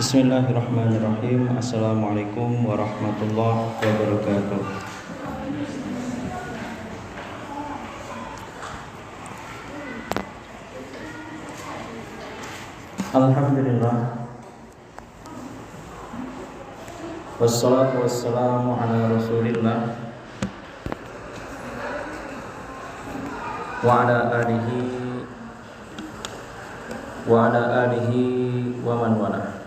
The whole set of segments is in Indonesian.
Bismillahirrahmanirrahim. Assalamualaikum warahmatullahi wabarakatuh. Alhamdulillah. Wassalatu wassalamu ala Rasulillah wa ala alihi wa man wala.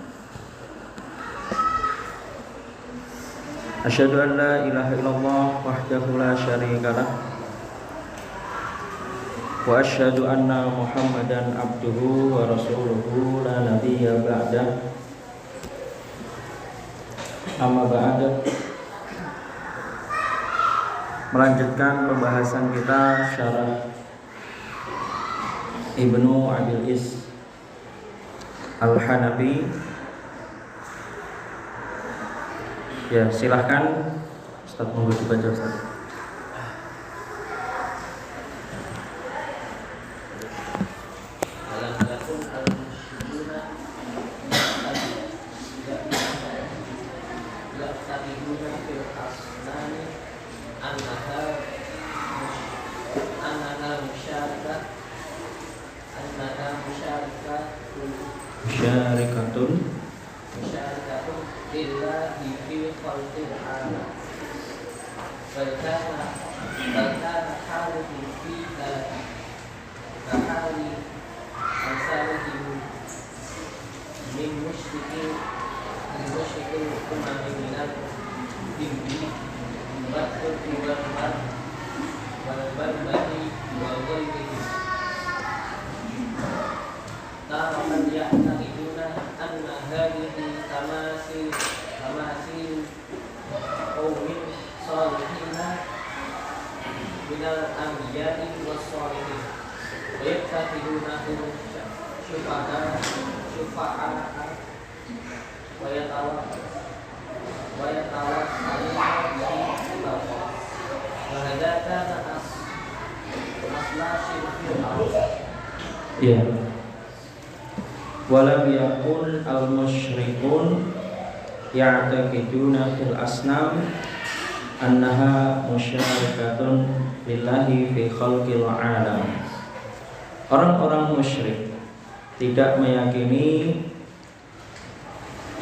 Asyhadu an la ilaha illallah wahdahu la syarika lah wa asyhadu anna Muhammadan abduhu wa rasuluhu la nabiyya ba'dah. Amma ba'da. Melanjutkan pembahasan kita syarah Ibnu Abil Is Al-Hanafi. Ya, silahkan Ustaz, monggo dibaca Ustaz. Musyarikatun lillahi fil khalqil alam. Balkana haluhu fi dhati kahali amsalihim min musyrikin umami minal jinni wal barbari wal ghairihi. Tarakan ya'taqiduna anna hadhihi tamasil qaumin salihina minal anbiya'i was salihin wa yattakhidunahum syufa'a wa yatawassaluna bihi wa hadza kana asla syirkil Ya. Walam yakun al-musyrikun ya'taqiduna fil asnam annaha musyarikatun lillahi fi khalqil alam. Orang-orang musyrik tidak meyakini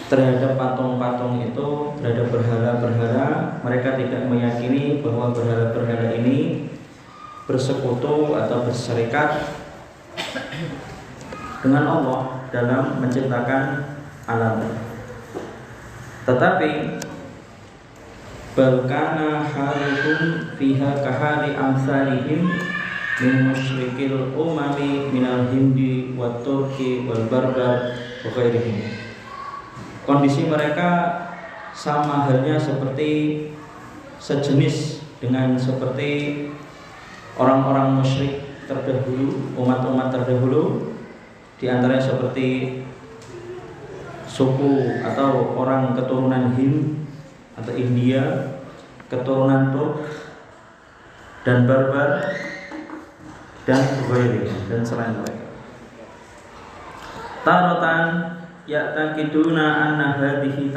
terhadap patung-patung itu, terhadap berhala-berhala. Mereka tidak meyakini bahwa berhala-berhala ini bersekutu atau berserikat dengan Allah dalam menciptakan alam. Tetapi balkana haluhum fiha kahali amsalihim min musyrikil umami minal hindi wat turki wal barbar wa ghairihim. Kondisi mereka sama halnya seperti sejenis dengan seperti orang-orang musyrik terdahulu, umat-umat terdahulu, di antaranya seperti suku atau orang keturunan Hind atau India, keturunan Turk dan Barbar dan dan selain mereka. Taratan ya'taqiduna anna hadhihi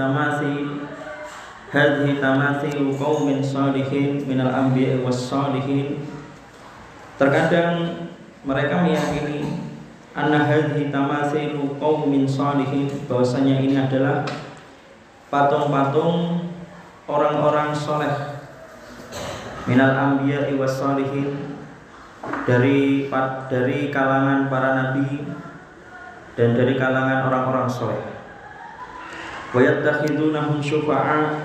tamasil qaumin salihin minal anbiya'i was salihin. Terkadang mereka meyakini anna hadhihi tamasilu qaumin salihin, bahwasanya ini adalah patung-patung orang-orang soleh minal anbiya'i was salihin, dari kalangan para nabi dan dari kalangan orang-orang soleh. Wa yattakhidunahum syufa'a,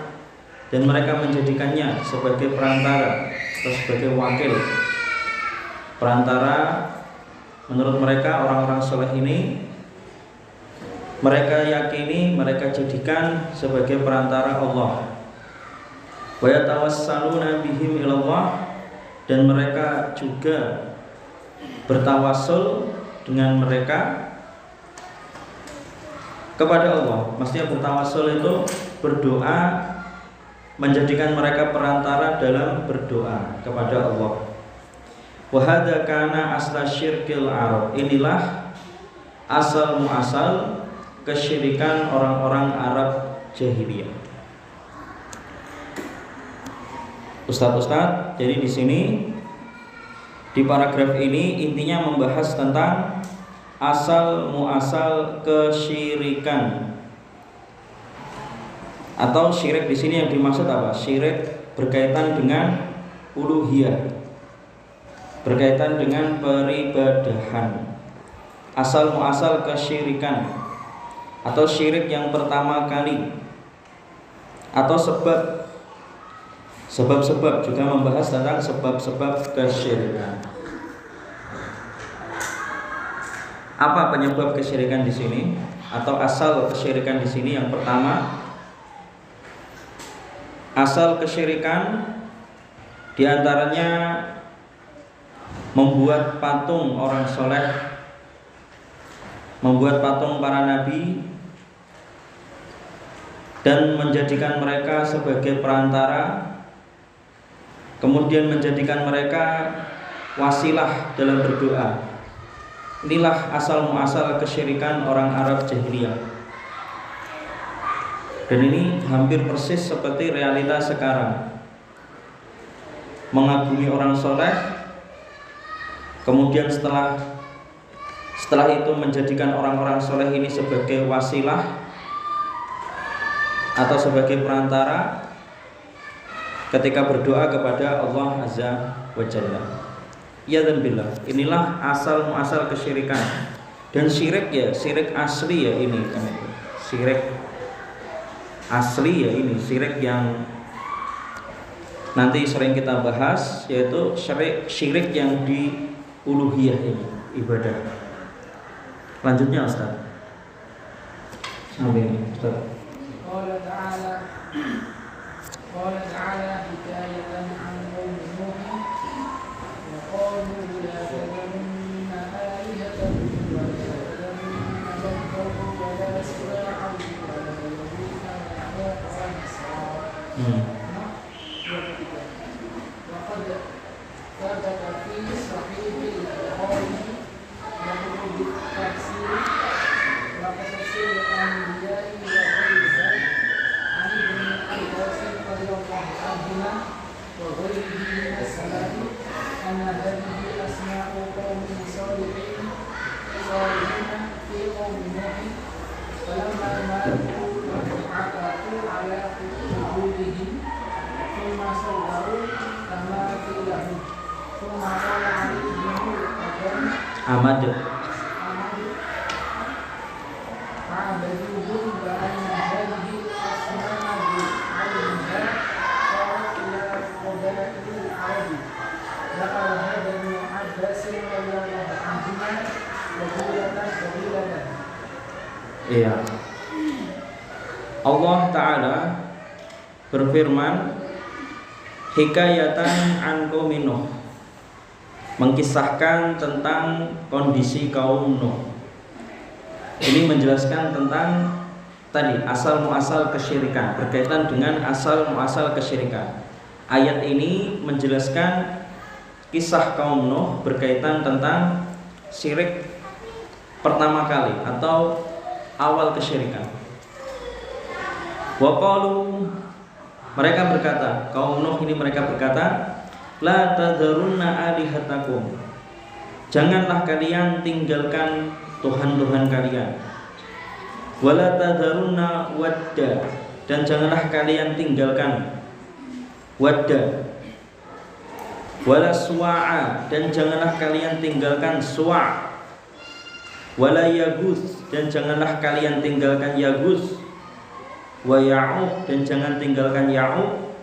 dan mereka menjadikannya sebagai perantara atau sebagai wakil perantara. Menurut mereka orang-orang soleh ini, mereka yakini, mereka jadikan sebagai perantara Allah. Wa yatawassaluna bihim ilallah, dan mereka juga bertawassul dengan mereka kepada Allah. Maksudnya bertawassul itu berdoa, menjadikan mereka perantara dalam berdoa kepada Allah. Wa hadza kana asla syirkil Arab. Inilah asal muasal kesyirikan orang-orang Arab jahiliyah. Ustaz, jadi di sini di paragraf ini intinya membahas tentang asal muasal kesyirikan. Atau syirik di sini yang dimaksud apa? Syirik berkaitan dengan uluhiyah, berkaitan dengan peribadahan. Asal muasal kesyirikan atau syirik yang pertama kali, atau sebab-sebab, juga membahas tentang sebab-sebab kesyirikan. Apa penyebab kesyirikan di sini atau asal kesyirikan di sini? Yang pertama, asal kesyirikan diantaranya membuat patung orang soleh, membuat patung para nabi, dan menjadikan mereka sebagai perantara, kemudian menjadikan mereka wasilah dalam berdoa. Inilah asal muasal kesyirikan orang Arab jahiliyah. Dan ini hampir persis seperti realita sekarang. Mengagumi orang soleh, kemudian setelah itu menjadikan orang-orang soleh ini sebagai wasilah atau sebagai perantara ketika berdoa kepada Allah Azza wa Jalla. Ya dan billah, inilah asal muasal kesyirikan. Dan syirik ya, syirik asli ya ini kan, syirik asli ya ini, syirik yang nanti sering kita bahas, yaitu syirik yang di uluhiyah ini, ibadah. Lanjutnya Ustaz. Sampai ini Ustaz. قال تعالى حكاية عن قوم نوح وقالوا لا تذرن آلهتكم ولا تذرن ودا ولا سواعا ولا يغوث ويعوق ونسرا. وقد ثبت في صحيح البخاري له بالتفسير وقصص الأنبياء وغيرها عن ابن عباس رضي الله عنهما وغيره من السلف أن هذه أسماء قوم صالحين في قوم نوح فلما ماتوا عكفوا على قبورهم ثم صوروا كما قيل لهم ثم قال عليهم الأذان Ahmad. فعبدوهم وأن هذه الأصنام عليها صارت إلى قبائل العرب. ذكر هذا ابن عباس رضي الله عنهما فضيلة. Iya. Allah Ta'ala berfirman, hikayatan an qaumi Nuh, mengkisahkan tentang kondisi kaum Nuh. Ini menjelaskan tentang tadi asal muasal kesyirikan, berkaitan dengan asal muasal kesyirikan. Ayat ini menjelaskan kisah kaum Nuh berkaitan tentang syirik pertama kali atau awal kesyirikan. Wa qalu, mereka berkata, kaum Nuh ini mereka berkata, la tadharunna alihatakum, janganlah kalian tinggalkan Tuhan-Tuhan kalian. Wala tadharunna wadda, dan janganlah kalian tinggalkan wadda. Wala suwa'a, dan janganlah kalian tinggalkan suwa'. Wala yaguth, dan janganlah kalian tinggalkan yaguth. Wa ya'uq, dan jangan tinggalkan ya'uq.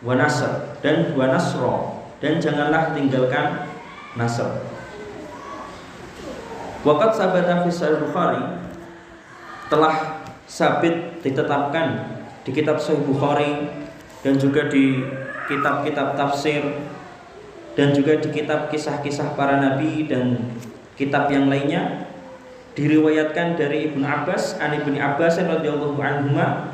Wa nasr, dan wa nasro, dan janganlah tinggalkan nasr. Waqad sabata fi Sahih Bukhari, telah sabit ditetapkan di kitab Sahih Bukhari dan juga di kitab-kitab tafsir dan juga di kitab kisah-kisah para nabi dan kitab yang lainnya, diriwayatkan dari Ibnu Abbas, an Ibnu Abbas radhiyallahu anhuma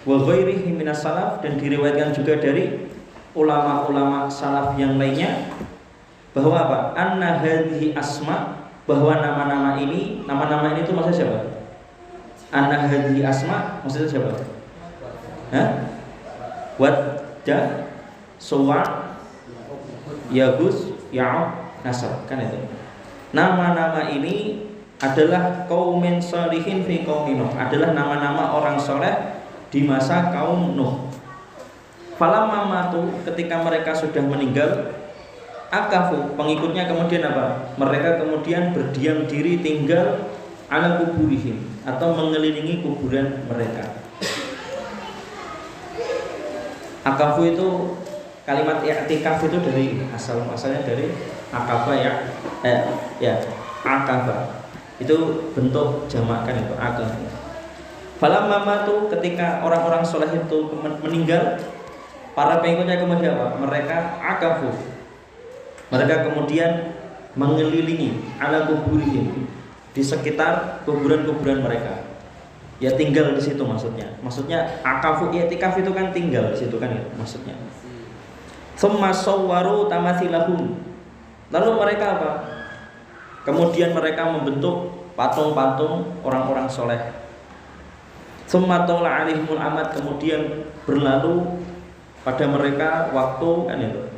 wa ghairihi minas salaf, dan diriwayatkan juga dari ulama-ulama salaf yang lainnya, bahwa apa? Anna hadhihi asma, bahwa nama-nama ini itu maksudnya siapa? Anna hadhi asma maksudnya siapa? Hah? Wadda, Suwa, Yagus, Ya'uq, Nasr, kan itu. Nama-nama ini adalah qaumin sholihin fi qaumi Nuh, adalah nama-nama orang soleh di masa kaum Nuh. Falamma matu, ketika mereka sudah meninggal, akafu, pengikutnya kemudian apa? Mereka kemudian berdiam diri tinggal ala kuburihim, atau mengelilingi kuburan mereka. Akafu itu kalimat i'tikaf itu dari asalnya dari akafa akafa. Itu bentuk jamakan itu akafa. Falamma matu, ketika orang-orang soleh itu meninggal, para pengikutnya kemudian apa? Mereka akafu. Mereka kemudian mengelilingi ala kuburihim, di sekitar kuburan-kuburan mereka. Ya tinggal di situ maksudnya. Maksudnya akafu i'tikaf itu kan tinggal di situ kan ya maksudnya. Tsumma sawwaru tamathilahum. Lalu mereka apa? Kemudian mereka membentuk patung-patung orang-orang soleh. Tsumma tawla alaihimul amad, kemudian berlalu pada mereka waktu kan itu.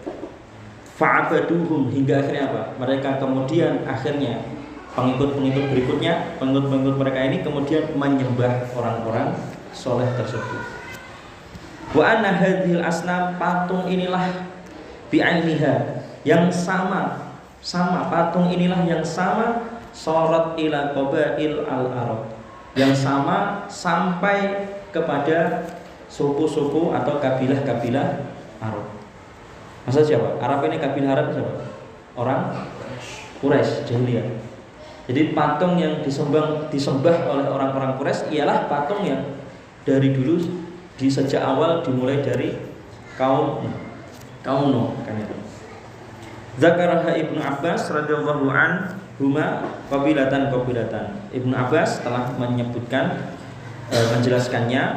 Fa'abaduhum, hingga akhirnya apa? Mereka kemudian akhirnya pengikut-pengikut berikutnya, pengikut-pengikut mereka ini kemudian menyembah orang-orang soleh tersebut. Wa anna hadhil asnam, patung inilah bi'ainiha, yang sama patung inilah yang sama sorot ila qabail al-arab, yang sama sampai kepada suku-suku atau kabilah-kabilah Arab. Maksud siapa? Arab ini kabilah Arab siapa? Orang Quraisy jahiliyah. Jadi patung yang disembah oleh orang-orang Quraisy ialah patung yang dari dulu di sejak awal dimulai dari kaum Nuh kan itu. Zakaraha Ibnu Abbas radhiyallahu anhuma qabilatan. Ibnu Abbas telah menyebutkan menjelaskannya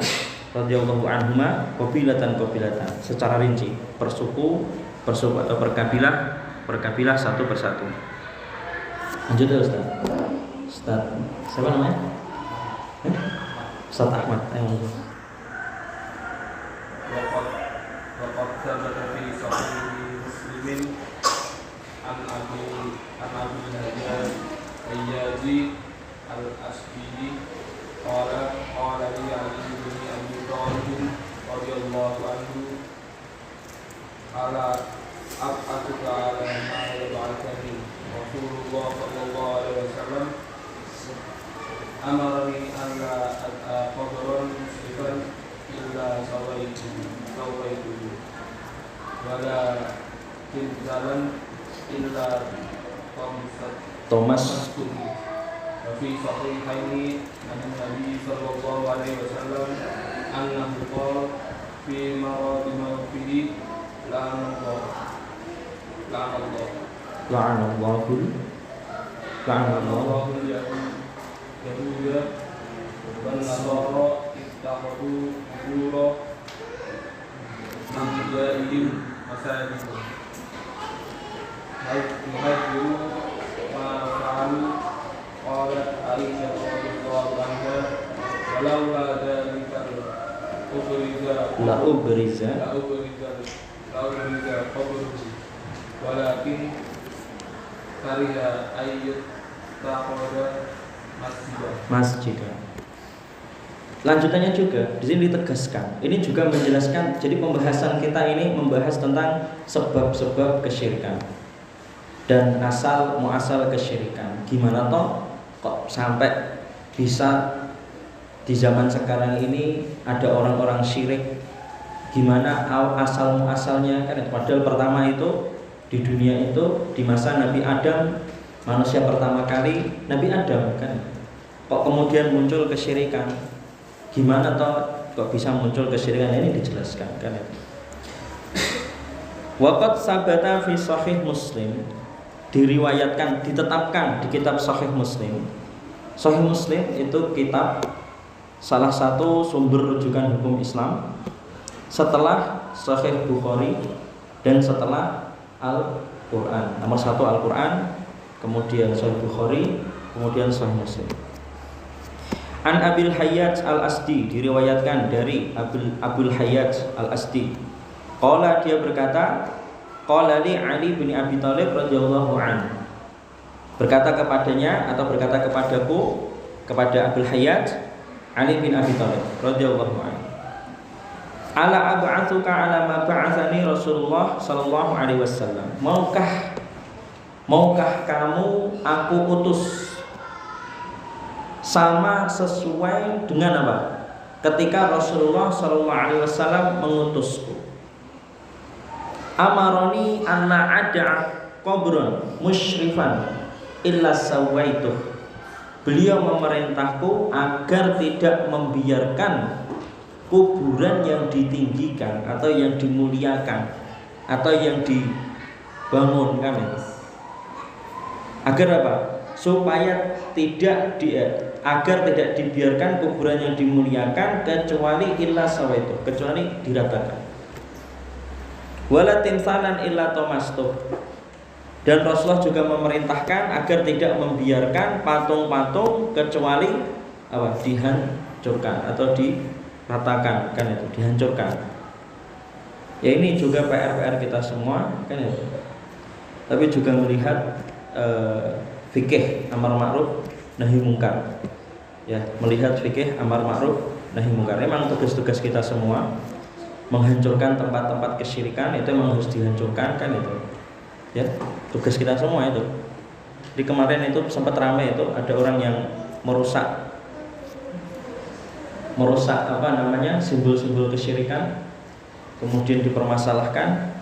radhiyallahu anhuma qabilatan secara rinci, persuku atau perkabilah satu persatu. Lanjut ya Ustaz. Siapa namanya? Ustaz Ahmad. Ayo. Waqad sabata fi sahih Muslimin an Abi Ayyazi al-Asbili qala li Ali bin Abi Thalib radhiyallahu anhu ala ab'atuka ala ma yab'athani Rasulullah sallallahu alaihi wasallam amarani an la qabran musliman illa sawaitu wala tinzalan illa Thomas fi sahihaini an Nabi sallallahu alaihi wasallam annahu qala fi marad mawfihi la'anallahu Yahuda wan Nasara ittakhadhu qubura anbiya'ihim masajid muhajiru ma fa'alu qalat Aisyah radhiyallahu anha walaula dzalika ubriza qabruhu walakin kariha ayyut taqada masjidah. Lanjutannya juga di sini ditegaskan. Ini juga menjelaskan. Jadi pembahasan kita ini membahas tentang sebab-sebab kesyirikan dan asal muasal kesyirikan. Gimana toh kok sampai bisa di zaman sekarang ini ada orang-orang syirik? Gimana asal muasalnya kan? Padahal pertama itu di dunia itu di masa Nabi Adam, manusia pertama kali Nabi Adam kan. Kok kemudian muncul kesyirikan? Gimana toh kok bisa muncul kesyirikan? Ini dijelaskan kan. Waqad sabata fi sahih Muslim, diriwayatkan, ditetapkan di kitab Sahih Muslim. Sahih Muslim itu kitab salah satu sumber rujukan hukum Islam setelah Sahih Bukhari dan setelah Al-Quran. Nomor satu Al-Quran, kemudian Sahih Bukhari, kemudian Sahih Muslim. An Abil Hayyaj Al-Asdi, diriwayatkan dari Abul Hayyaj Al-Asdi. Qala, dia berkata, qala li Ali bin Abi Thalib radhiyallahu anhu. Berkata kepadanya atau berkata kepadaku, kepada Abul Hayyaj Ali bin Abi Thalib radhiyallahu anhu. Ala ab'atsuka ala ma ba'atsani Rasulullah sallallahu alaihi wasallam. Maukah kamu aku utus sama sesuai dengan apa? Ketika Rasulullah sallallahu alaihi wasallam mengutusku. Amaroni anna ada qabran musyrifan illa sawaituh. Beliau memerintahku agar tidak membiarkan kuburan yang ditinggikan atau yang dimuliakan atau yang dibangunkan itu. Agar apa? Supaya agar tidak dibiarkan kuburan yang dimuliakan kecuali illa sawaitu, kecuali diratakan. Wala timsalan illa tomastuh. Dan Rasulullah juga memerintahkan agar tidak membiarkan patung-patung kecuali apa? Dihancurkan atau diratakan, kan itu, dihancurkan. Ya ini juga PR kita semua, kan itu. Tapi juga melihat fikih amar ma'ruf nahi mungkar. Ya, melihat fikih amar ma'ruf nahi mungkar. Memang tugas-tugas kita semua menghancurkan tempat-tempat kesyirikan itu memang harus dihancurkan, kan itu. Ya, tugas kita semua itu. Di kemarin itu sempat ramai itu ada orang yang merusak apa namanya simbol-simbol kesyirikan, kemudian dipermasalahkan.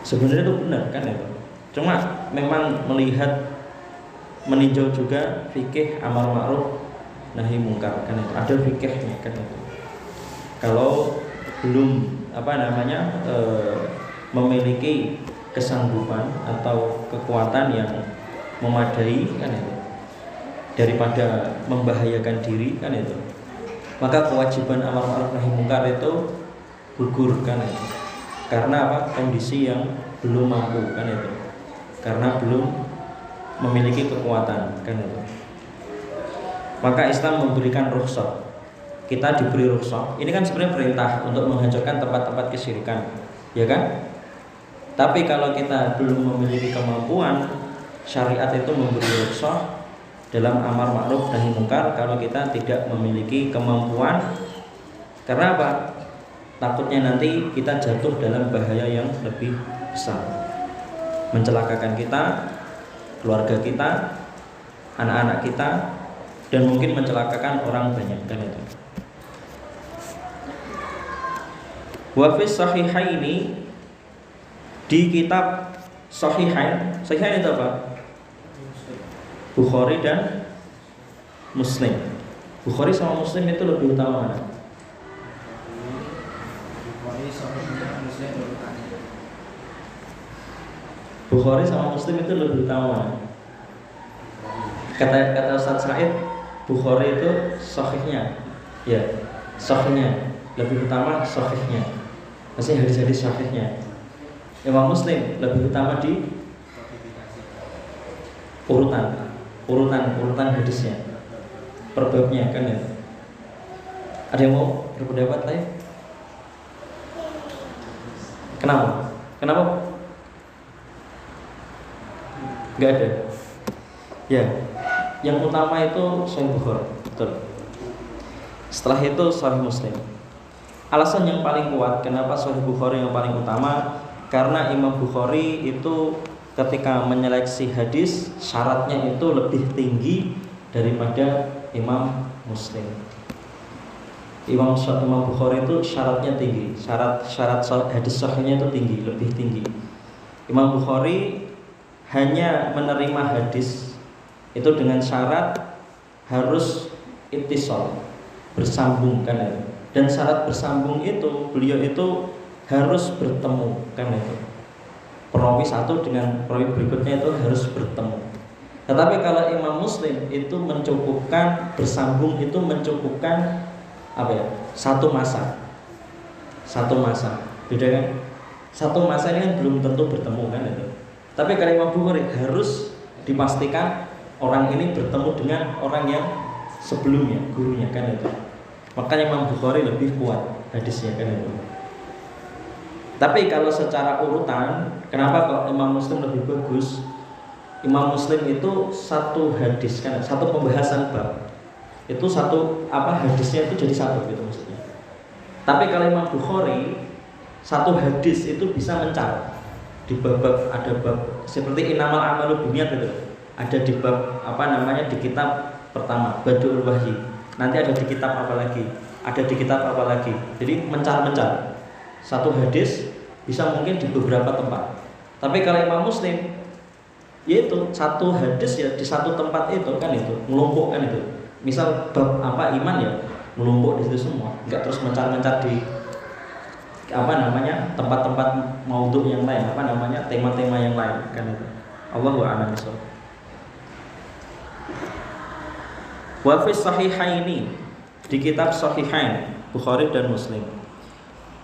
Sebenarnya itu benar, kan itu. Cuma memang meninjau juga fikih amar ma'ruf nahi mungkar, kan itu. Ada fikihnya, kan itu. Kalau belum apa namanya memiliki kesanggupan atau kekuatan yang memadai, kan itu, daripada membahayakan diri, kan itu, maka kewajiban amar ma'ruf nahi mungkar itu gugur, kan itu. Karena apa? Kondisi yang belum mampu, kan itu. Karena belum memiliki kekuatan, kan itu. Maka Islam memberikan rukhsah. Kita diberi rukhsah. Ini kan sebenarnya perintah untuk menghancurkan tempat-tempat kesyirikan, ya kan? Tapi kalau kita belum memiliki kemampuan, syariat itu memberi rukhsah dalam amar ma'ruf nahi mungkar kalau kita tidak memiliki kemampuan. Karena apa? Takutnya nanti kita jatuh dalam bahaya yang lebih besar, mencelakakan kita, keluarga kita, anak-anak kita, dan mungkin mencelakakan orang banyak, kan itu. Wa fi sahihaini, di kitab Sahihain itu apa? Bukhari dan Muslim. Bukhari sama Muslim itu lebih utama mana? Bukhari sama Muslim itu lebih utama. Kata Ustaz Said, Bukhari itu sahihnya, ya, sahihnya lebih utama, sahihnya, masih hadis-hadis sahihnya. Imam Muslim lebih utama di urutan hadisnya, perbabnya, kan ya. Ada yang mau berpendapat lain? Kenapa? Enggak ada. Ya, yang utama itu Sahih Bukhari, betul. Setelah itu Sahih Muslim. Alasan yang paling kuat kenapa Sahih Bukhari yang paling utama, karena Imam Bukhari itu ketika menyeleksi hadis syaratnya itu lebih tinggi daripada Imam Muslim. Imam Bukhari itu syaratnya tinggi, syarat hadis sahihnya itu tinggi, lebih tinggi. Imam Bukhari hanya menerima hadis itu dengan syarat harus ittisal, bersambung, kan itu. Dan syarat bersambung itu beliau itu harus bertemu, kan itu. Perawi satu dengan perawi berikutnya itu harus bertemu. Tetapi kalau Imam Muslim itu mencukupkan bersambung, itu mencukupkan apa ya? Satu masa, beda kan? Satu masa ini kan belum tentu bertemu, kan itu. Tapi kalau Imam Bukhari harus dipastikan orang ini bertemu dengan orang yang sebelumnya, gurunya kan itu. Makanya Imam Bukhari lebih kuat hadisnya kan itu. Tapi kalau secara urutan, kenapa kalau Imam Muslim lebih bagus? Imam Muslim itu satu hadis kan, satu pembahasan bab. Itu satu hadisnya itu jadi satu gitu maksudnya. Tapi kalau Imam Bukhari satu hadis itu bisa mencar di bab-bab, ada bab seperti Innamal A'malu Binniyat itu. Ada di bab di kitab pertama Badul Wahyi. Nanti ada di kitab apa lagi? Ada di kitab apa lagi? Jadi mencar-mencar. Satu hadis bisa mungkin di beberapa tempat. Tapi kalau Imam Muslim yaitu satu hadis ya di satu tempat itu kan itu melumpukkan itu. Misal bab iman ya melumpuk di situ semua, enggak terus mencar-mencar di tempat-tempat maudhu yang lain, tema-tema yang lain kan itu. Allahu a'lam bishawab. Wa fi sahihaini, di kitab Sahihain Bukhari dan Muslim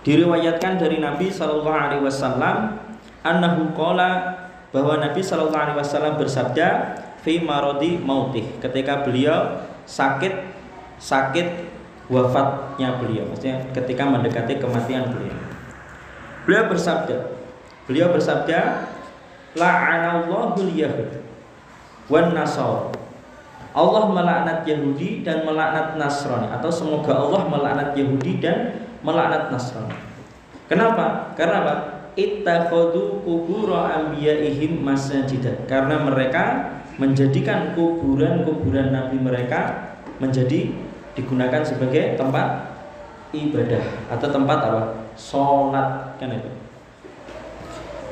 diriwayatkan dari Nabi sallallahu alaihi wasallam annahu qala, bahwa Nabi sallallahu alaihi wasallam bersabda fi maradi mautih, ketika beliau sakit wafatnya beliau, maksudnya ketika mendekati kematian beliau. Beliau bersabda la'anallahu al-yahud wan nasara, Allah melaknat Yahudi dan melaknat Nasrani, atau semoga Allah melaknat Yahudi dan melaknat Nasrani. Kenapa? Karena apa? Ittakhadhu qubura anbiya'ihim masajidan, karena mereka menjadikan kuburan-kuburan nabi mereka menjadi digunakan sebagai tempat ibadah atau tempat salat kan itu.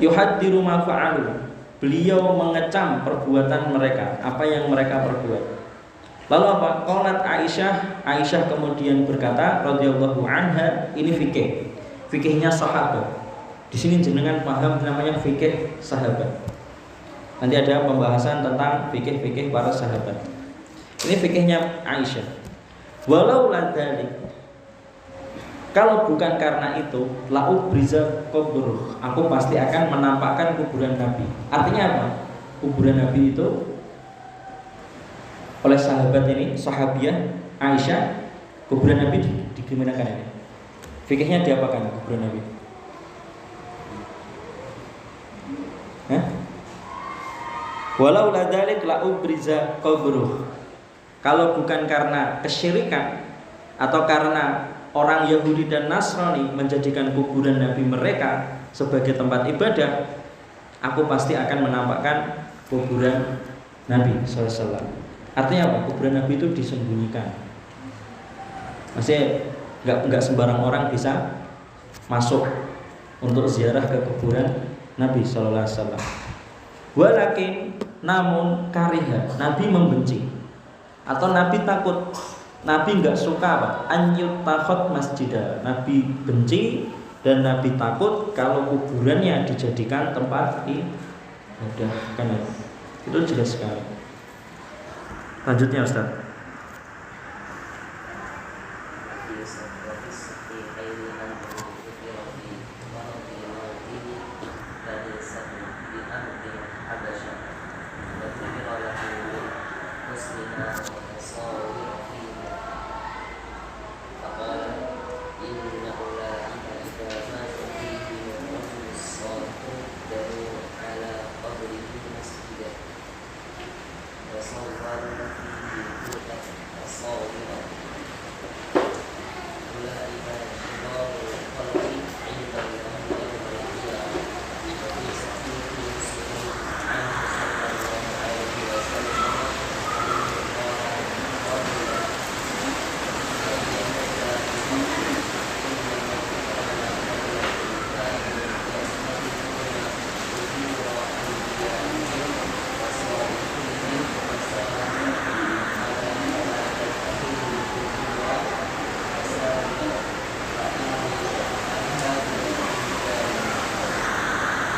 Yuhaddiru ma fa'alu, beliau mengecam perbuatan mereka, apa yang mereka perbuat. Lalu apa? Qalat Aisyah kemudian berkata radhiyallahu anha, ini fikihnya sahabat. Di sini jenengan paham namanya fikih sahabat. Nanti ada pembahasan tentang fikih para sahabat. Ini fikihnya Aisyah. Walau ladzalik, kalau bukan karena itu, la'ubriza qabruh, aku pasti akan menampakkan kuburan Nabi. Artinya apa? Kuburan Nabi itu oleh sahabat ini, sahabiah Aisyah, kuburan Nabi digunakan ini. Fikihnya diapakan kuburan Nabi? Walau ladzalik la'ubriza qabruh. Kalau bukan karena kesyirikan atau karena orang Yahudi dan Nasrani menjadikan kuburan Nabi mereka sebagai tempat ibadah, aku pasti akan menampakkan kuburan Nabi SAW. Artinya apa? Kuburan Nabi itu disembunyikan. Maksudnya nggak sembarang orang bisa masuk untuk ziarah ke kuburan Nabi SAW. Walakin, namun kariha, Nabi membenci atau Nabi takut, Nabi nggak suka apa? Anyutakhot masjidah. Nabi benci dan Nabi takut kalau kuburannya dijadikan tempat ibadah. Kan itu jelas sekali. Lanjutnya Ustaz.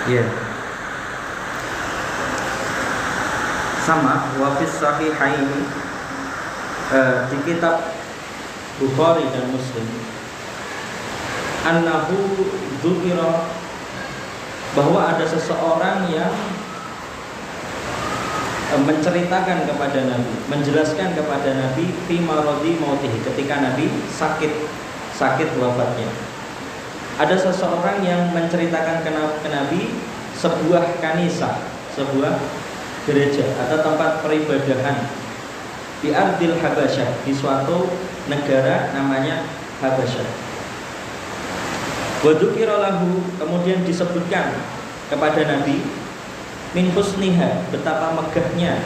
Iya. Sama wafis sahihaini, di kitab Bukhari dan Muslim, annahu dzukira, bahwa ada seseorang yang menceritakan kepada Nabi, menjelaskan kepada Nabi fi maradi mautihi, ketika Nabi sakit wafatnya. Ada seseorang yang menceritakan ke Nabi sebuah kanisa, sebuah gereja atau tempat peribadahan di Ardil Habasyah, di suatu negara namanya Habasyah. Wa dzukira lahu, kemudian disebutkan kepada Nabi min husniha, betapa megahnya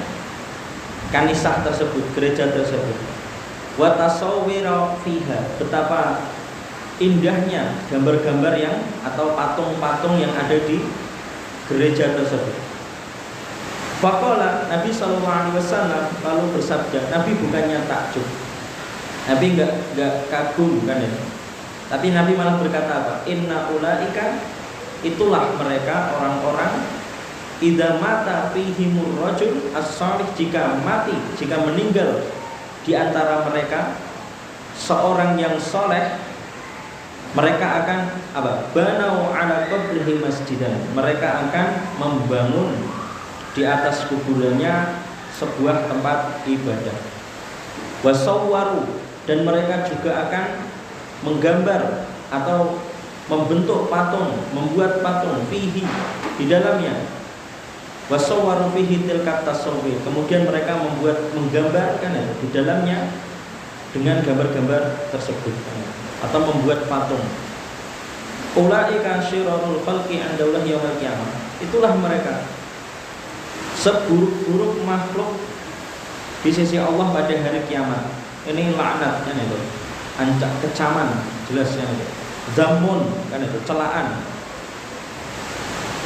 kanisah tersebut, gereja tersebut. Wa tasawwira fiha, betapa indahnya gambar-gambar yang atau patung-patung yang ada di gereja tersebut. Faqala, Nabi SAW lalu bersabda, Nabi bukannya takjub, Nabi enggak kagum kan ya, tapi Nabi malah berkata apa? Inna ulaika, itulah mereka orang-orang idza mata fihimur rajul as-salih, jika mati, jika meninggal di antara mereka seorang yang soleh, mereka akan apa? Banau ala qabrihi masjidan, mereka akan membangun di atas kuburannya sebuah tempat ibadah. Wasawwaru, dan mereka juga akan menggambar atau membentuk patung, membuat patung fihi, di dalamnya. Wasawwaru fihi tilkat tasawwir, kemudian mereka menggambarkan ya, di dalamnya dengan gambar-gambar tersebut atau membuat patung. Ulaika syirarul khalqi andallah yaumil qiyamah, itulah mereka seburuk-buruk makhluk di sisi Allah pada hari kiamat. Ini laknat kan itu, ancak, kecaman, jelasnya itu. Zamun kan itu, celaan.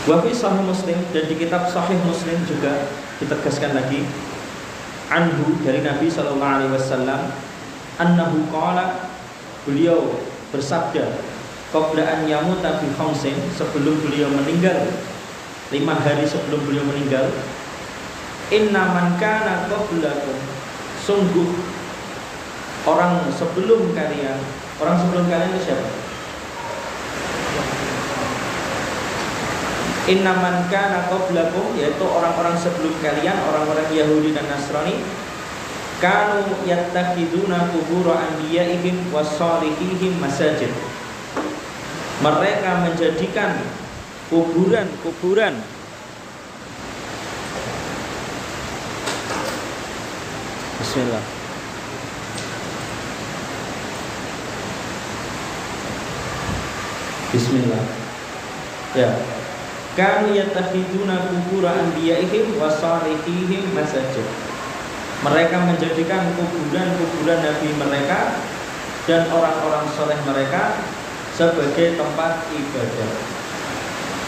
Wa fi sahih Muslim, dan di kitab Sahih Muslim juga ditegaskan lagi anhu, dari Nabi sallallahu alaihi wasallam, annahu qala, beliau bersabda, qabla an yamuta bi khamsin, sebelum beliau meninggal, 5 hari sebelum beliau meninggal, inna man kana qablakum, sungguh orang sebelum kalian itu siapa? Inna man kana qablakum, yaitu orang-orang sebelum kalian, orang-orang Yahudi dan Nasrani, kanu yattakhiduna qubur anbiya'ihim wassalihihim masajid, mereka menjadikan kuburan Bismillah. Bismillah. Ya. Kanu yattakhiduna qubur anbiya'ihim wassalihihim masajid, mereka menjadikan kuburan nabi mereka dan orang-orang soleh mereka sebagai tempat ibadah.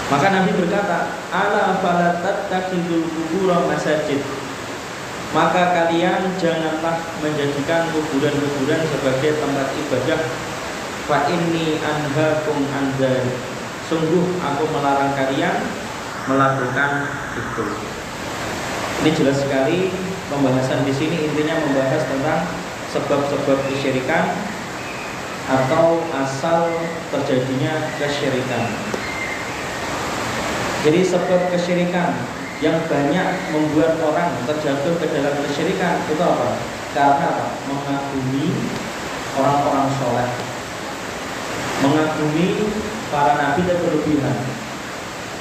Maka Nabi berkata, ala fala tattakhidul qubur masajid, maka kalian janganlah menjadikan kuburan-kuburan sebagai tempat ibadah. Fa inni anhaakum an dzalik, sungguh aku melarang kalian melakukan itu. Ini jelas sekali pembahasan di sini, intinya membahas tentang sebab-sebab kesyirikan atau asal terjadinya kesyirikan. Jadi sebab kesyirikan yang banyak membuat orang terjatuh ke dalam kesyirikan itu apa? Karena apa? Mengagumi orang-orang soleh, mengagumi para nabi dan berlebihan.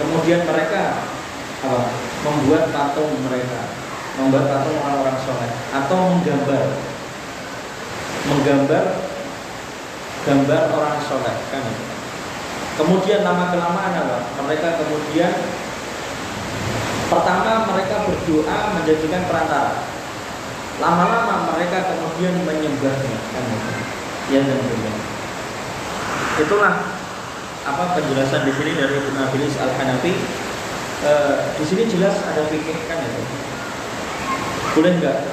Kemudian mereka apa? Membuat patung mereka, membuat patung orang-orang soleh, atau menggambar orang soleh kan. Kemudian lama kelamaan apa? Mereka kemudian pertama mereka berdoa menjadikan perantara, lama-lama mereka kemudian menyembahnya kan. Ya dan benar. Itulah apa penjelasan di sini dari Ibnu Abilis Al-Hanafi. Di sini jelas ada fikih kan itu. Boleh enggak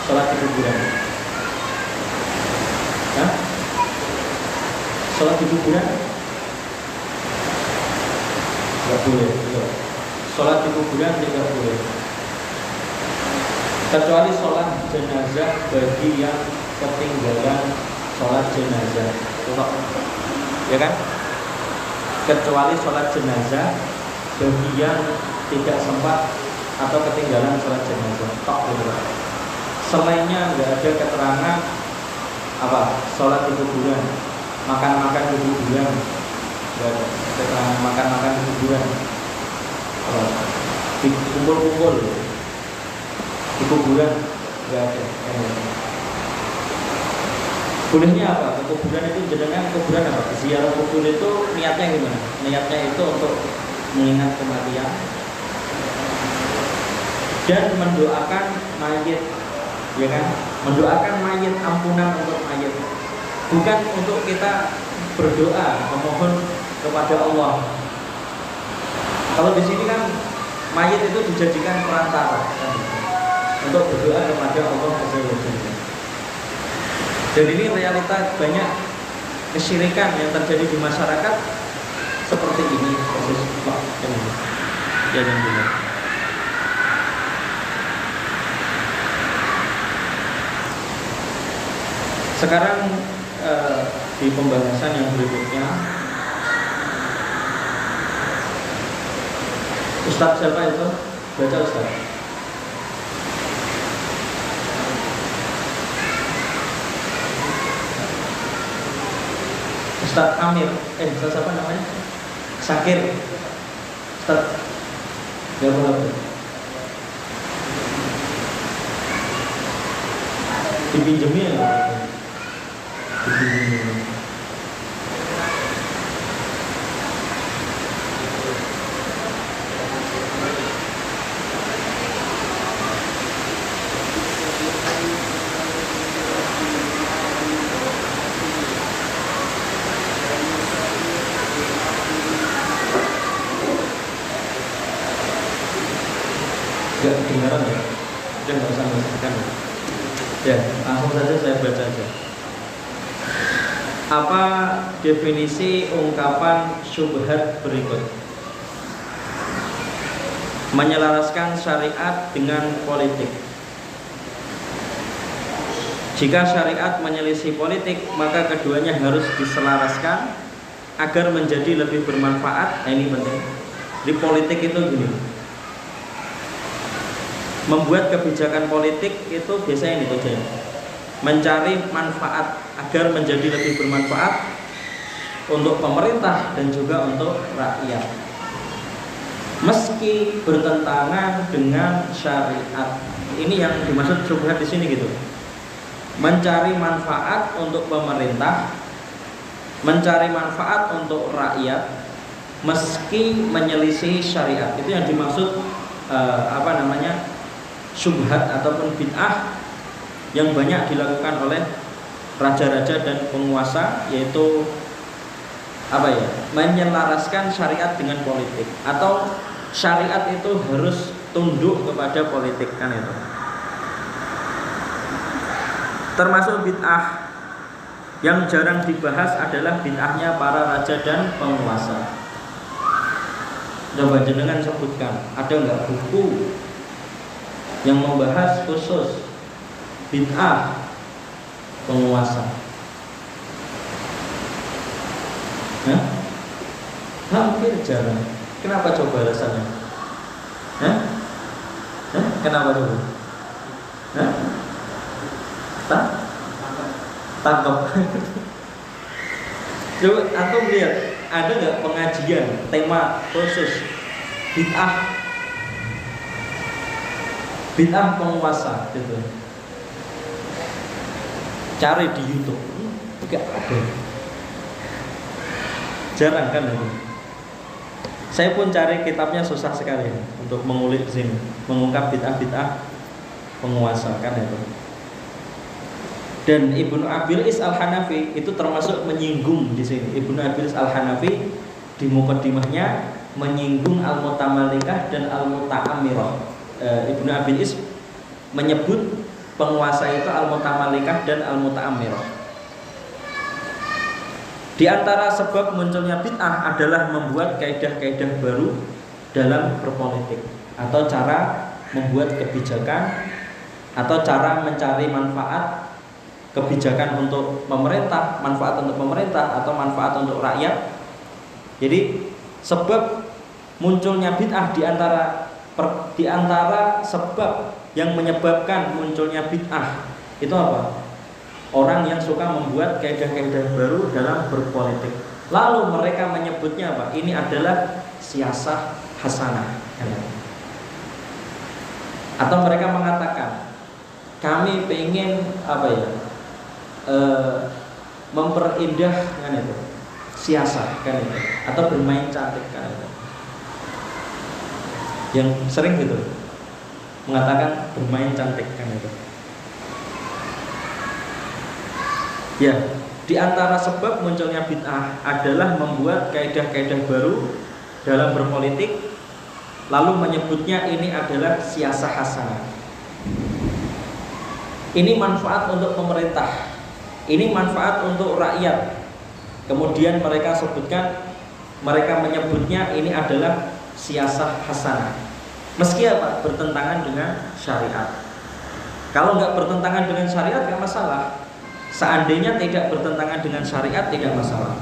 sholat di kuburan? Hah? Sholat di kuburan? Enggak boleh. Sholat di kuburan tidak boleh, kecuali sholat jenazah bagi yang ketinggalan sholat jenazah. Ya kan? Kecuali sholat jenazah bagi yang tidak sempat atau ketinggalan sholat jenazah. Tok gitu. Selainnya nggak ada keterangan apa sholat di kuburan, makan-makan di kuburan, nggak ada keterangan makan-makan di kuburan, kumpul-kumpul di kuburan, nggak ada. Bolehnya apa? Ke kuburan itu jenengan kuburan apa? Ziarah kubur itu niatnya gimana? Niatnya itu untuk mengingat kematian dan mendoakan mayit, ya kan? Mendoakan mayit, ampunan untuk mayit. Bukan untuk kita berdoa memohon kepada Allah. Kalau di sini kan mayit itu dijadikan perantara kan? Untuk berdoa kepada Allah Azza wa Jalla. Dan ini realita banyak kesyirikan yang terjadi di masyarakat seperti ini kasus ya dan juga. Sekarang di pembahasan yang berikutnya, Ustadz siapa itu? Baca Ustadz. Ustadz Amir, Ustadz apa namanya? Sakir. Ustadz gak boleh. Dipinjemin ya? Dipinjemin. Gak kedengaran ya? Udah gak usah menjelaskan ya, langsung saja saya baca aja. Apa definisi ungkapan syubhat berikut? Menyelaraskan syariat dengan politik. Jika syariat menyelisih politik, maka keduanya harus diselaraskan agar menjadi lebih bermanfaat. Nah, ini penting. Di politik itu gini, membuat kebijakan politik itu biasanya ini tujuannya, mencari manfaat agar menjadi lebih bermanfaat untuk pemerintah dan juga untuk rakyat, meski bertentangan dengan syariat. Ini yang dimaksud syubhat di sini gitu. Mencari manfaat untuk pemerintah, mencari manfaat untuk rakyat, meski menyelisih syariat. Itu yang dimaksud syubhat ataupun bid'ah yang banyak dilakukan oleh raja-raja dan penguasa, yaitu menyelaraskan syariat dengan politik, atau syariat itu harus tunduk kepada politik, kan itu. Termasuk bid'ah yang jarang dibahas adalah bid'ahnya para raja dan penguasa. Coba jenengan sebutkan, ada nggak buku yang membahas khusus bid'ah penguasa? Hampir jarang. Kenapa coba alasannya? Kenapa coba? Tangkap. Coba atau lihat, ada nggak pengajian tema khusus bid'ah penguasa gitu? Cari di YouTube, nggak ada. Jarang kan itu. Saya pun cari kitabnya susah sekali untuk mengulik sini, mengungkap bid'ah penguasa, kan itu. Dan Ibnu Abil Is Al-Hanafi itu termasuk menyinggung di sini. Ibnu Abil Is Al-Hanafi di muqaddimahnya menyinggung Al-Mutamalikah dan Al-Muta'amirah. Ibnu Abil Is menyebut penguasa itu Al-Mutamalikah dan Al-Muta'amirah. Di antara sebab munculnya bid'ah adalah membuat kaidah-kaidah baru dalam berpolitik, atau cara membuat kebijakan, atau cara mencari manfaat kebijakan untuk pemerintah, manfaat untuk pemerintah atau manfaat untuk rakyat. Jadi sebab munculnya bid'ah di antara di antara sebab yang menyebabkan munculnya bid'ah itu apa? Orang yang suka membuat kaidah-kaidah baru dalam berpolitik. Lalu mereka menyebutnya apa? Ini adalah siasah hasanah. Atau mereka mengatakan, kami pengen apa ya? Memperindah kan itu, siasah kan itu, atau bermain cantik kan itu. Yang sering gitu mengatakan bermain cantik kan itu. Ya, di antara sebab munculnya bid'ah adalah membuat kaidah-kaidah baru dalam berpolitik, lalu menyebutnya ini adalah siasah hasanah. Ini manfaat untuk pemerintah, ini manfaat untuk rakyat. Kemudian mereka sebutkan, mereka menyebutnya ini adalah siasah hasanah. Meski apa? Bertentangan dengan syariat. Kalau nggak bertentangan dengan syariat nggak masalah. Seandainya tidak bertentangan dengan syariat tidak masalah.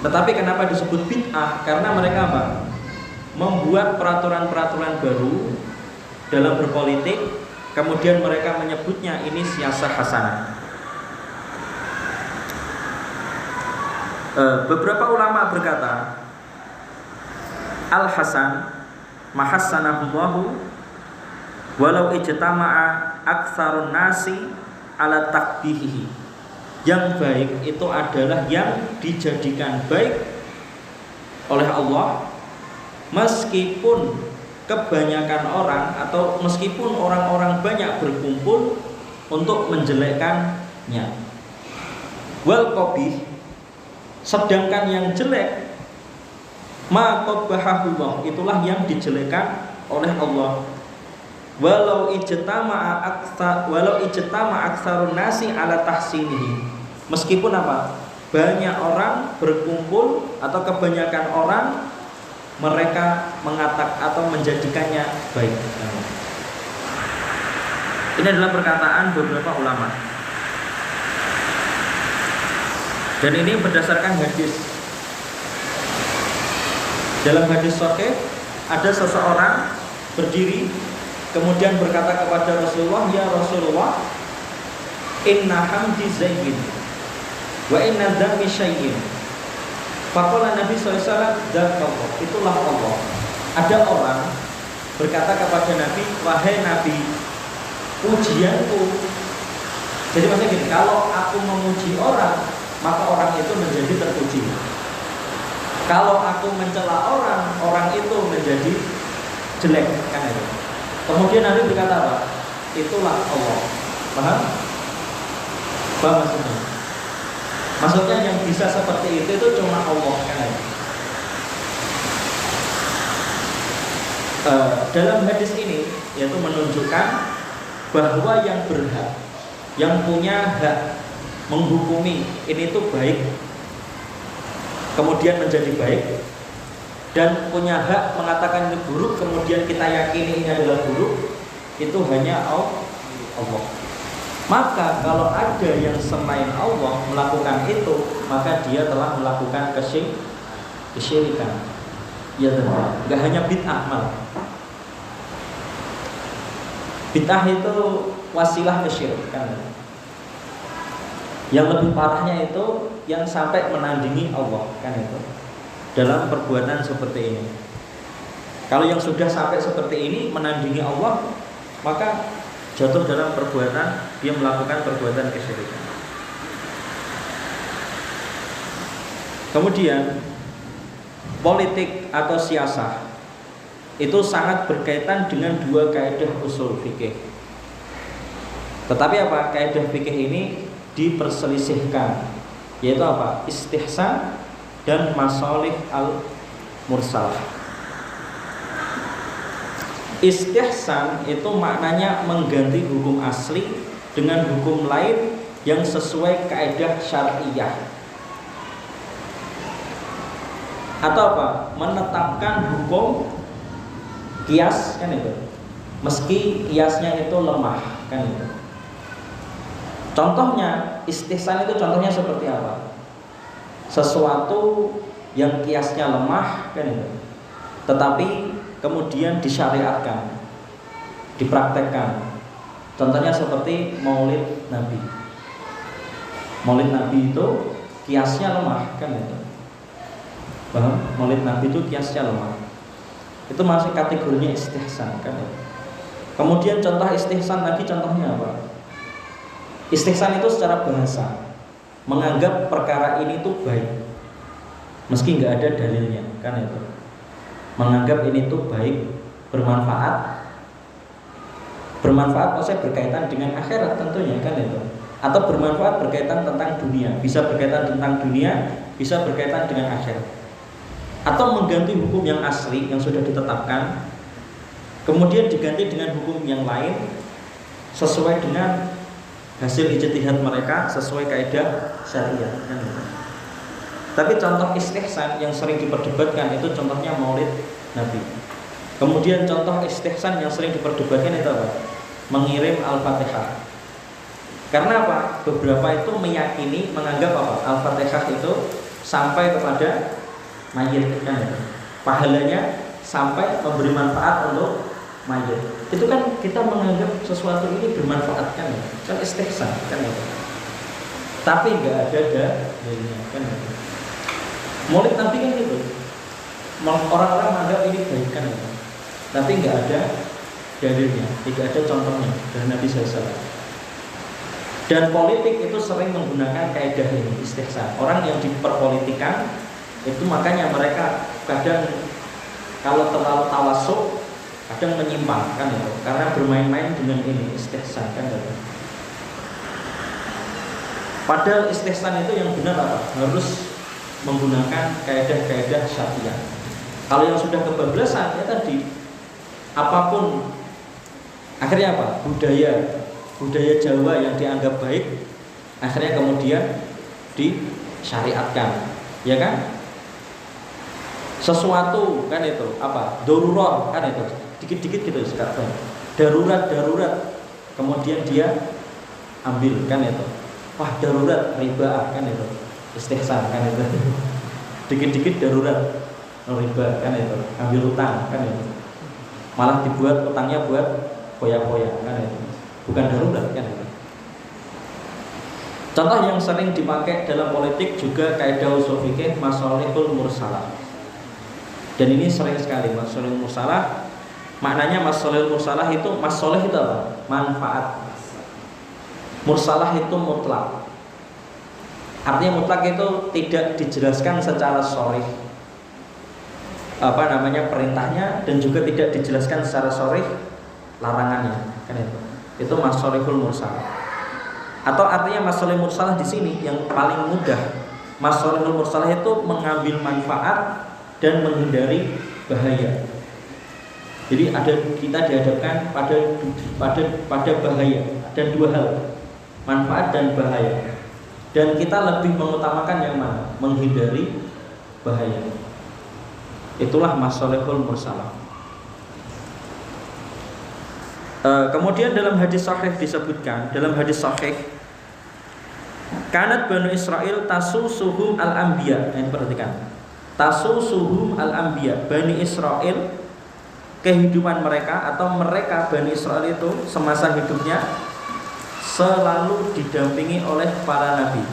Tetapi kenapa disebut bid'ah? Karena mereka apa? Membuat peraturan-peraturan baru dalam berpolitik, kemudian mereka menyebutnya ini siasah hasanah. Beberapa ulama berkata, Al-Hasan mahassanahullahu walau ijtama'a aktsarun nasi ala takbihihi. Yang baik itu adalah yang dijadikan baik oleh Allah, meskipun kebanyakan orang atau meskipun orang-orang banyak berkumpul untuk menjelekkannya. Wal qabih, sedangkan yang jelek ma qabbahahullah, itulah yang dijelekkan oleh Allah. Walau ijtama'a aktsarun nasi ala tahsinihi, meskipun apa? Banyak orang berkumpul atau kebanyakan orang mereka mengatakan atau menjadikannya baik. Ini adalah perkataan beberapa ulama. Dan ini berdasarkan hadis. Dalam hadis sahih ada seseorang berdiri kemudian berkata kepada Rasulullah, ya Rasulullah, inna hamdi zayyin wa inna dhammi syayyin. Faqala Nabi SAW, dzakallah, itulah Allah. Ada orang berkata kepada Nabi, wahai Nabi, pujianku. Jadi maksudnya gini, kalau aku memuji orang, maka orang itu menjadi terpuji. Kalau aku mencela orang, orang itu menjadi jelek, kan itu. Kemudian Nabi berkata apa? Itulah Allah. Paham? Paham maksudnya? Maksudnya yang bisa seperti itu cuma Allah, kan? Dalam hadis ini yaitu menunjukkan bahwa yang berhak, yang punya hak menghukumi ini itu baik, kemudian menjadi baik, dan punya hak mengatakan ini buruk, kemudian kita yakini ini adalah buruk, itu hanya Allah. Maka kalau ada yang selain Allah melakukan itu, maka dia telah melakukan kesyirikan. Ya benar. Gak hanya bid'ah malah. Bid'ah itu wasilah kesyirikan. Yang lebih parahnya itu yang sampai menandingi Allah, kan itu. Dalam perbuatan seperti ini. Kalau yang sudah sampai seperti ini menandingi Allah, maka jatuh dalam perbuatan, dia melakukan perbuatan kesyirikan. Kemudian politik atau siasah itu sangat berkaitan dengan dua kaidah usul fikih. Tetapi apa? Kaidah fikih ini diperselisihkan, yaitu apa? Istihsan dan masalih al-mursalah. Istihsan itu maknanya mengganti hukum asli dengan hukum lain yang sesuai kaidah syariah. Atau apa? Menetapkan hukum kias, kan itu. Meski kiasnya itu lemah, kan itu. Contohnya, istihsan itu contohnya seperti apa? Sesuatu yang kiasnya lemah, kan itu. Tetapi kemudian disyariatkan, dipraktekkan. Contohnya seperti Maulid Nabi. Maulid Nabi itu kiasnya lemah, kan itu. Paham? Maulid Nabi itu kiasnya lemah. Itu masih kategorinya istihsan, kan itu. Kemudian contoh istihsan lagi, contohnya apa? Istihsan itu secara bahasa menganggap perkara ini tuh baik meski nggak ada dalilnya, kan itu. Menganggap ini tuh baik, bermanfaat. Bermanfaat maksudnya berkaitan dengan akhirat tentunya, kan itu. Atau bermanfaat berkaitan tentang dunia, bisa berkaitan tentang dunia, bisa berkaitan dengan akhirat. Atau mengganti hukum yang asli yang sudah ditetapkan, kemudian diganti dengan hukum yang lain sesuai dengan hasil ijtihad mereka, sesuai kaidah syariah, kan itu. Tapi contoh istihsan yang sering diperdebatkan itu contohnya Maulid Nabi. Kemudian contoh istihsan yang sering diperdebatkan itu apa? Mengirim Al-Fatihah. Karena apa? Beberapa itu meyakini, menganggap apa? Al-Fatihah itu sampai kepada mayit, kan itu. Pahalanya sampai memberi manfaat untuk mayit. Itu kan kita menganggap sesuatu ini bermanfaat, kan ya? Kan istihsan, kan itu. Tapi nggak ada dalilnya, kan itu. Maulid Nabi kan gitu. Orang-orang menganggap ini baik, kan itu. Tapi nggak ada dalilnya, tidak ada contohnya dari Nabi SAW. Dan politik itu sering menggunakan kaidah ini, istihsan. Orang yang diperpolitikan itu makanya mereka kadang kalau terlalu tawasuk, kadang menyimpang, kan itu. Karena bermain-main dengan ini istihsan, kan itu. Padahal istihsan itu yang benar apa? Harus menggunakan kaidah-kaidah syariah. Kalau yang sudah kebablasan ya tadi, apapun akhirnya apa? Budaya Jawa yang dianggap baik akhirnya kemudian disyariatkan, ya kan? Sesuatu kan itu apa? Darurat, kan itu. Dikit-dikit gitu sekarang. Darurat, kemudian dia ambil, kan itu. Wah, darurat riba, kan itu. Istihsan, kan itu. Dikit-dikit darurat riba, kan itu. Ambil utang, kan itu. Malah dibuat utangnya buat foya-foya, kan itu. Bukan darurat, kan itu. Contoh yang sering dipakai dalam politik juga kaidah ushul fikih masalihul mursalah. Dan ini sering sekali masalihul mursalah. Maknanya masalihul mursalah itu, masalah itu apa? Manfaat. Mursalah itu mutlak. Artinya mutlak itu tidak dijelaskan secara sharih perintahnya, dan juga tidak dijelaskan secara sharih larangannya, kan itu. Itu masalihul mursalah. Atau artinya masalihul mursalah di sini yang paling mudah. Masalihul mursalah itu mengambil manfaat dan menghindari bahaya. Jadi kita dihadapkan pada bahaya dan dua hal, manfaat dan bahaya. Dan kita lebih mengutamakan yang mana? Menghindari bahaya. Itulah masalihul mursalah. Kemudian dalam hadis sahih disebutkan, dalam hadis sahih, kanat Banu Israil tasusuhum al-anbiya. Ini perhatikan. Tasusuhum al-anbiya. Bani Israil, kehidupan mereka atau mereka Bani Israil itu semasa hidupnya selalu didampingi oleh para nabi.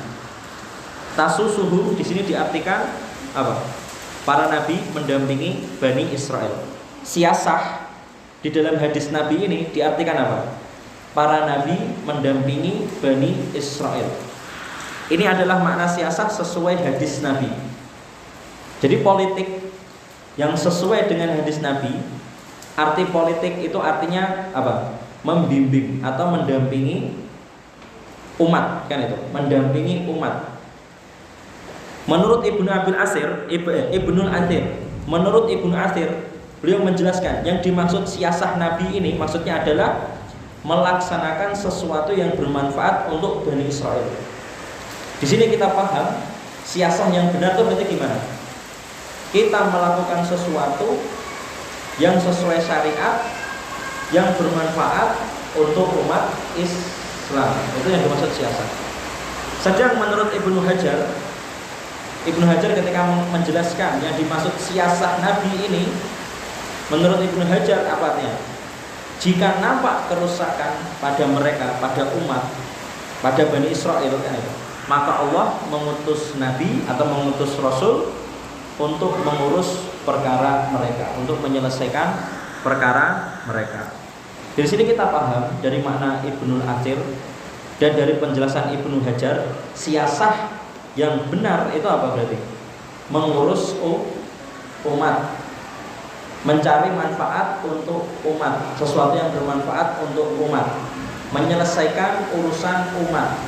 Tasusuhum di sini diartikan apa? Para nabi mendampingi Bani Israil. Siasah di dalam hadis Nabi ini diartikan apa? Para nabi mendampingi Bani Israil. Ini adalah makna siasah sesuai hadis Nabi. Jadi politik yang sesuai dengan hadis Nabi, arti politik itu artinya apa? Membimbing atau mendampingi umat, kan itu? Mendampingi umat. Menurut Ibnul Athir, beliau menjelaskan yang dimaksud siasah Nabi ini maksudnya adalah melaksanakan sesuatu yang bermanfaat untuk Bani Israil. Di sini kita paham siasah yang benar itu berarti gimana? Kita melakukan sesuatu yang sesuai syariat, yang bermanfaat untuk umat Islam. Itu yang dimaksud siasah. Sedang menurut Ibnu Hajar ketika menjelaskan yang dimaksud siasah Nabi ini Menurut Ibnu Hajar apa artinya? Jika nampak kerusakan pada mereka, pada umat, pada Bani Israel kan itu, maka Allah mengutus nabi atau mengutus rasul untuk mengurus perkara mereka, untuk menyelesaikan perkara mereka. Dari sini kita paham dari makna Ibnul Athir dan dari penjelasan Ibnu Hajar, siasah yang benar itu apa berarti? Mengurus umat, mencari manfaat untuk umat, sesuatu yang bermanfaat untuk umat, menyelesaikan urusan umat,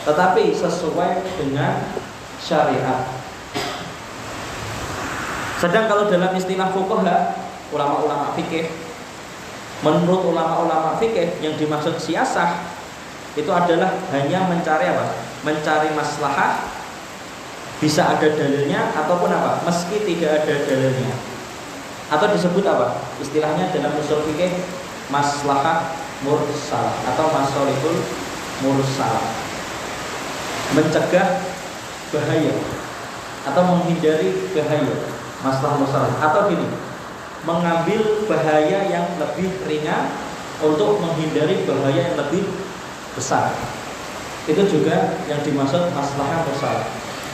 tetapi sesuai dengan syariat. Sedang kalau dalam istilah fuqaha, ulama-ulama fikih, menurut ulama-ulama fikih yang dimaksud siasah itu adalah hanya mencari apa? Mencari maslahah, bisa ada dalilnya ataupun apa? Meski tidak ada dalilnya. Atau disebut apa? Istilahnya dalam usul fikih maslahah mursalah atau masalihul mursalah. Mencegah bahaya atau menghindari bahaya, maslahah mursalah. Atau gini, mengambil bahaya yang lebih ringan untuk menghindari bahaya yang lebih besar. Itu juga yang dimaksud maslahah mursalah.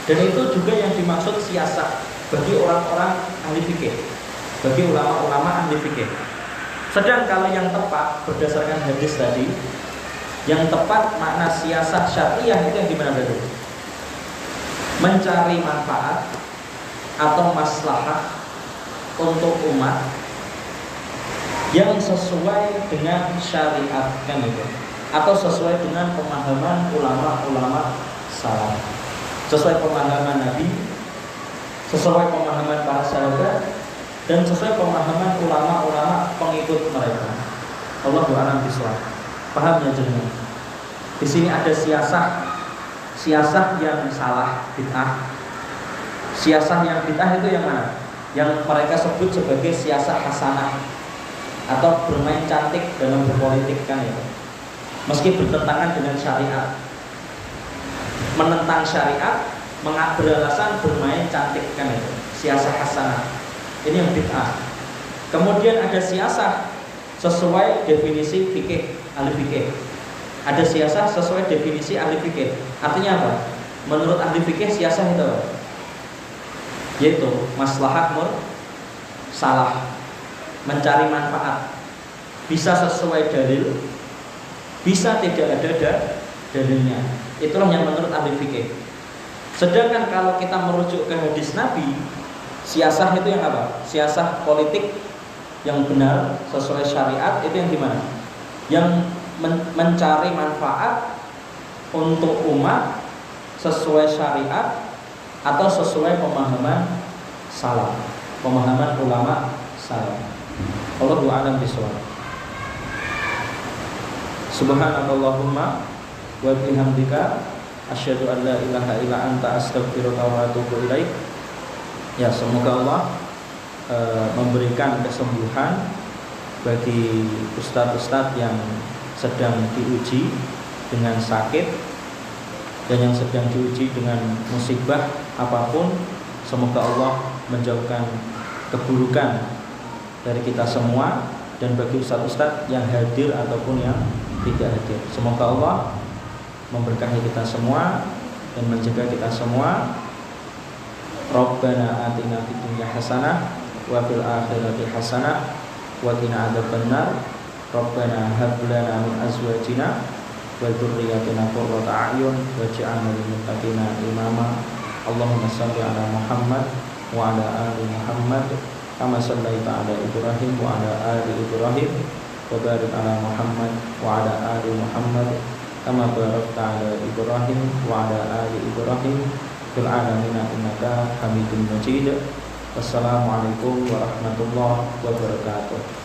Dan itu juga yang dimaksud siasah bagi orang-orang ahli fikih, bagi ulama-ulama ahli fikih. Sedang kalau yang tepat berdasarkan hadis tadi, yang tepat makna siasah syariah itu yang gimana berarti? Mencari manfaat atau maslahah untuk umat yang sesuai dengan syariat kan itu, atau sesuai dengan pemahaman ulama-ulama salaf, sesuai pemahaman Nabi, sesuai pemahaman para sahabat, dan sesuai pemahaman ulama-ulama pengikut mereka. Allahu a'lam bishawab. Paham ya jenengan? Di sini ada siasah yang salah, bid'ah. Siasah yang bid'ah itu yang mana? Yang mereka sebut sebagai siasah hasanah atau bermain cantik dalam berpolitik kan itu. Meski bertentangan dengan syariat, menentang syariat, beralasan bermain cantik kan itu. Siasah hasanah. Ini yang bid'ah. Kemudian ada siasah sesuai definisi fikih, ahli fikih. Ada siasah sesuai definisi ahli fikih. Artinya apa? Menurut ahli fikih siasah itu apa? Yaitu maslahat mursalah, mencari manfaat. Bisa sesuai dalil, bisa tidak ada dalilnya. Itulah yang menurut ahli fikih. Sedangkan kalau kita merujuk ke hadis Nabi, siasah itu yang apa? Siasah politik yang benar sesuai syariat itu yang gimana? Yang mencari manfaat untuk umat sesuai syariat atau sesuai pemahaman salaf, pemahaman ulama salaf. Allahu a'lam bishawab. Subhanakallahumma wa bihamdika asyhadu an la ilaha illa anta astaghfiruka wa atubu ilaik. Ya, semoga Allah memberikan kesembuhan bagi ustadz-ustadz yang sedang diuji dengan sakit dan yang sedang diuji dengan musibah apapun. Semoga Allah menjauhkan keburukan dari kita semua, dan bagi ustadz-ustadz yang hadir ataupun yang tidak hadir, semoga Allah memberkahi kita semua dan menjaga kita semua. Rabbana atina fid dunya hasanah wa fil akhirati hasanah wa qina adzabannar. Rabbana hab lana min azwajina wa dzurriyyatina qurrata a'yun waj'alna lil muttaqina imama. Allahumma shalli ala Muhammad wa ala ali Muhammad kama shallaita ala Ibrahim wa ala ali Ibrahim wa barik ala Muhammad wa ala ali Muhammad kama barakta ala Ibrahim wa ala ali Ibrahim fil alamin innaka Hamidum Majid. Wassalamualaikum warahmatullahi wabarakatuh.